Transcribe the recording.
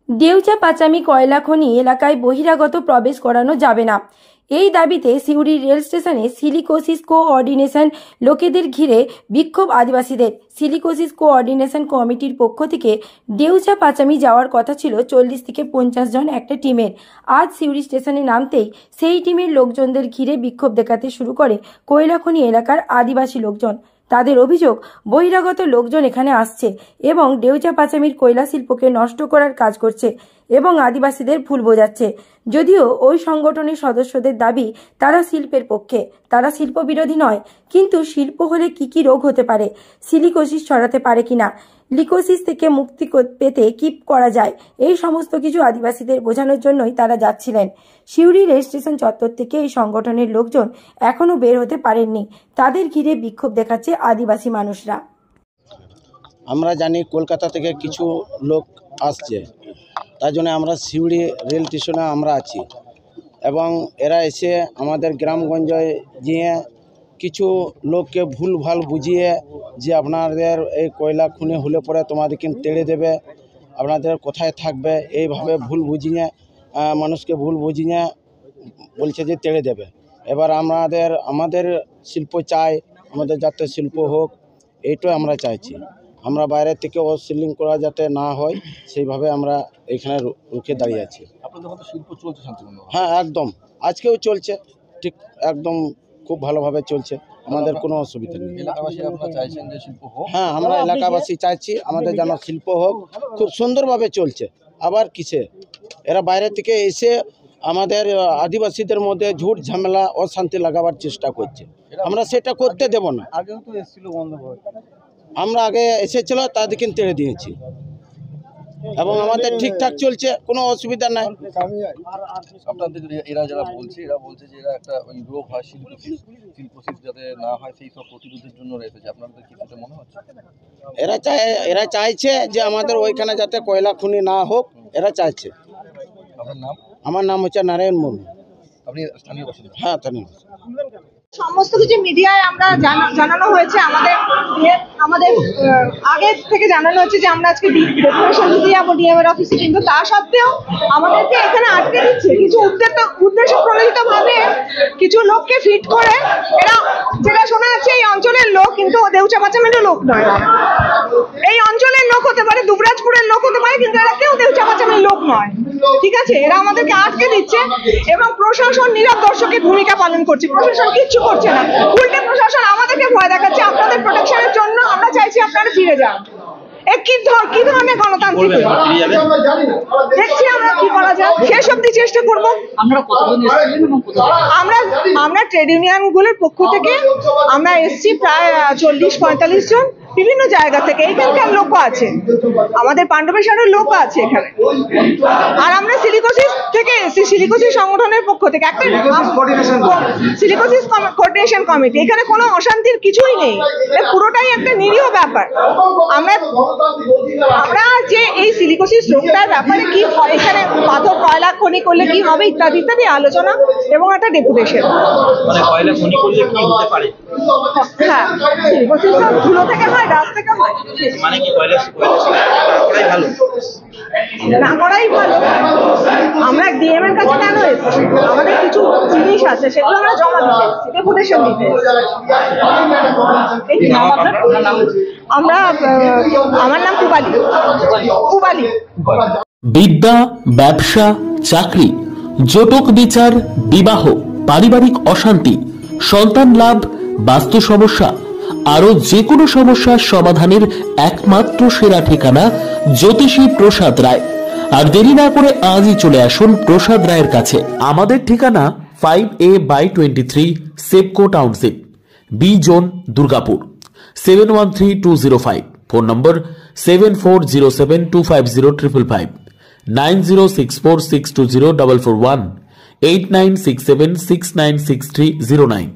দেউচা পাচামি কয়লা খনি এলাকায় বহিরাগত প্রবেশ করানো যাবে না। এই দাবিতে সিউড়ি রেল স্টেশনে সিলিকোসিস কোঅর্ডিনেশন লোকেদের ঘিরে বিক্ষোভ আদিবাসীদের। সিলিকোসিস কোঅর্ডিনেশন কমিটির পক্ষ থেকে দেউচা পাচামি যাওয়ার কথা ছিল 40 থেকে 50 জন একটা টিমের। আজ সিউড়ি স্টেশনে নামতেই সেই টিমের লোকজনদের ঘিরে বিক্ষোভ দেখাতে শুরু করে কয়লা খনি এলাকার আদিবাসী লোকজন। তাদের অভিযোগ, বহিরাগত লোকজন এখানে আসছে এবং দেউচা পাচামির কয়লা শিল্পকে নষ্ট করার কাজ করছে এবং আদিবাসীদের ভুল বোঝাচ্ছে। যদিও ওই সংগঠনের সদস্যদের দাবি তারা শিল্পের পক্ষে, তারা শিল্প বিরোধী নয়, কিন্তু শিল্প হলে কি রোগ হতে পারে, সিলিকোসিস ছড়াতে পারে কিনা, লিকোসিস থেকে মুক্তি পেতে কি করা যায়, এই সমস্ত কিছু আদিবাসীদের বোঝানোর জন্যই তারা যাচ্ছিলেন। সিউড়ি রেল স্টেশন চত্বর থেকে এই সংগঠনের লোকজন এখনো বের হতে পারেননি। তাদের ঘিরে বিক্ষোভ দেখাচ্ছে আদিবাসী মানুষরা। আমরা জানি কলকাতা থেকে কিছু লোক আসছে, তার জন্য আমরা সিউড়ি রেল স্টেশনে আমরা আছি এবং এরা এসে আমাদের গ্রামগঞ্জে গিয়ে কিছু লোককে ভুলভাল বুঝিয়ে যে আপনাদের এই কয়লা খুনি হলে পরে তোমাদেরকে তেড়ে দেবে, আপনাদের কোথায় থাকবে, এইভাবে ভুল বুঝিয়ে মানুষকে ভুল বুঝিয়ে বলছে যে তেড়ে দেবে। এবার আমাদের শিল্প চাই, আমাদের যাতে শিল্প হোক, এইটাই আমরা চাইছি। আমরা বাইরে থেকে অশিলিং করা যাতে না হয় সেইভাবে আমরা এখানে রুখে দাঁড়িয়ে আছি। আপনাদের শিল্প চলছে শান্তিপূর্ণ? হ্যাঁ, একদম, আজকেও চলছে, ঠিক একদম খুব ভালোভাবে চলছে, আমাদের কোনো অসুবিধা নেই। এলাকাবাসী আপনারা চাইছেন যে শিল্প হোক? হ্যাঁ, আমরা এলাকাবাসী চাইছি আমাদের যেন শিল্প হোক, খুব সুন্দরভাবে চলছে। আবার কিসে এরা বাইরে থেকে এসে আমাদের আদিবাসীদের মধ্যে ঝুট ঝামেলা অশান্তি লাগাবার চেষ্টা করছে, আমরা সেটা করতে দেব না। আগেও তো এসেছিল বন্ধ করে, আমরা আগে এসেছিল তাদেরকে তেড়ে দিয়েছি এবং আমাদের ঠিকঠাক চলছে, কোনো অসুবিধা নাই। আপনাদের এরা যারা বলছে, এরা বলছে যে এরা একটা ওই রোগ হয় সিলিকোসিস যাতে না হয় সেই সব প্রতিরোধের জন্য রেখেছে। আপনাদের কি সেটা মনে হচ্ছে? এরা চাইছে যে আমাদের ওইখানে যাতে কয়লা খনি না হোক, এরা চাইছে। আপনার নাম? আমার নাম হচ্ছে নারায়ণ মুর্মু। আপনি স্থানীয় বাসিন্দা? হ্যাঁ, স্থানীয়। সমস্ত কিছু মিডিয়ায় আমরা জানানো হয়েছে, আমাদের আগে থেকে জানানো হচ্ছে যে আমরা আজকে ডেপুটেশন দিতে যাবো ডিএম এর অফিসে, কিন্তু তা সত্ত্বেও আমাদেরকে এখানে আটকে দিচ্ছে কিছু উদ্দেশ্য প্রণোদিত ভাবে কিছু লোককে ফিট করে। এরা যেটা শোনা যাচ্ছে এই অঞ্চলের লোক, কিন্তু দেউচা পাচামিরও লোক নয়। এই অঞ্চলের লোক হতে পারে, দুবরাজপুরের লোক হতে পারে, কিন্তু এরা কেউ দেউচা পাচামির লোক নয়। ঠিক আছে, এরা আমাদেরকে আটকে দিচ্ছে এবং প্রশাসন নীরব দর্শকের ভূমিকা পালন করছে। প্রশাসন কিচ্ছু করছে না, উল্টে প্রশাসন আমাদেরকে ভয় দেখাচ্ছে। আপনাদের প্রোটেকশনের জন্য আমরা চাইছি আপনারা ফিরে যান। কি ধরনের গণতান্ত্রিক? দেখছি আমরা কি করা যায়, শেষ অব্দি চেষ্টা করবো। আমরা ট্রেড ইউনিয়ন গুলোর পক্ষ থেকে আমরা এসছি প্রায় 40-45 জন, বিভিন্ন জায়গা থেকে। এখানকার লোক আছে, আমাদের পাণ্ডবেশ্বরের লোক আছে এখানে। আর আমরা সিলিকোসিস থেকে এসেছি, সিলিকোসিস সংগঠনের পক্ষ থেকে একটা সিলিকোসিস কোঅর্ডিনেশন কমিটি। এখানে কোনো অশান্তির কিছুই নেই, পুরোটাই একটা নিরীহ ব্যাপার। আমরা যে এই সিলিকোসিস রোগটার ব্যাপারে কি হয়, এখানে পাথর কয়লা খনি করলে কি হবে ইত্যাদি ইত্যাদি আলোচনা এবং একটা ডেপুটেশন। হ্যাঁ, সিলিকোসিস ধুলো থেকে হয়, ডাস থেকে হয়, না করাই ভালো। আমরা ডিএম এর কাছে কেন এসেছি, আমাদের কিছু জিনিস আছে সেগুলো আমরা জমা দিতে এসেছি, ডেপুটেশন দিতে এসেছি। আমার নাম পুবালি। বিদ্যা, ব্যবসা, চাকরি, জটক বিচার, বিবাহ, পারিবারিক অশান্তি, সন্তান লাভ, বাস্তু সমস্যা, আরো যে কোনো সমস্যার সমাধানের একমাত্র সেরা ঠিকানা জ্যোতিষী প্রসাদ রায়। আর দেরি না করে আজই চলে আসুন প্রসাদ রায়ের কাছে। আমাদের ঠিকানা 5A/23 Sepco township, B zone, Durgapur, 713205। Phone number 7407250555, 9064620441, 8967696309।